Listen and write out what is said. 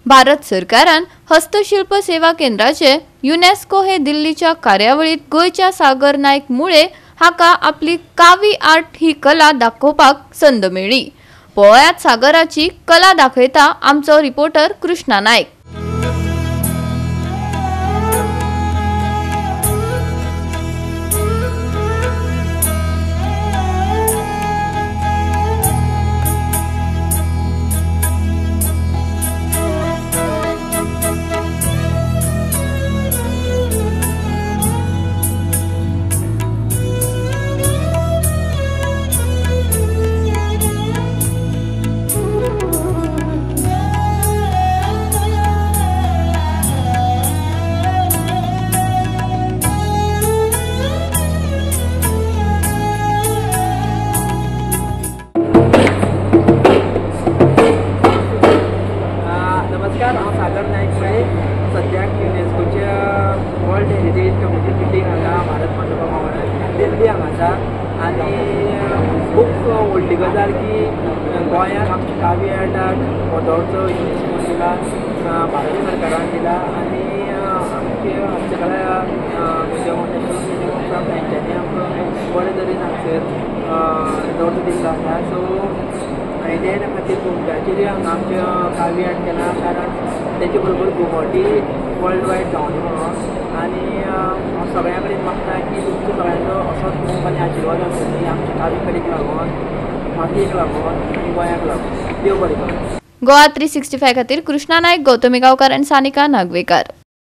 भारत सरकारान हस्तशिल्प सेवा केंद्राचे युनेस्को हे दिल्लीच्या कार्यावळीत गोयच्या सागर नाईक मुळे हाका आपली कावी आर्ट ही कला दाखोवपाक संद मेळ्ळी। पळयात सागराची कला दाखयता आमचो रिपोर्टर कृष्णा नाईक। नमस्कार, हांव सागर नाईक मुळे सद्याक युनेस्कोच्या वर्ल्ड हेरिटेज कमिटी मिटींग हांगा भारत मंडपा भवनांत दिल्ली हांगा आसा आनी खूब व्हडली गजाल की गोंयांत आमच्या कावी आर्टाक व्हडलो युनेस्को दिला, भारत सरकारान दिला आनी आमचे हस्तकला म्युजियम नॅशनल म्युजियम ऑफ तांच्यांनी आमकां बरे तरेन हांगसर दर्जो दिल्लो आसा। सो त्या खातीर तुमच्याचेर हांगा आमच्या कावी आर्ट केला, कारण तेचे बरोबर घुमटी वर्ल्ड वायड जावनी म्हणून आनी हांव सगळ्यां कडेन मागता की तुमचो सगळ्यांचो असोच मोग आनी आशिर्वाद आसतली आमच्या कावी कलेक लागून, मातयेक लागून आनी गोंयाक लागून। देव बरें करूं। गोवा 365 खातीर कृष्णा नाईक, गौतमी गांवकार आनी सानिका नागवेकर।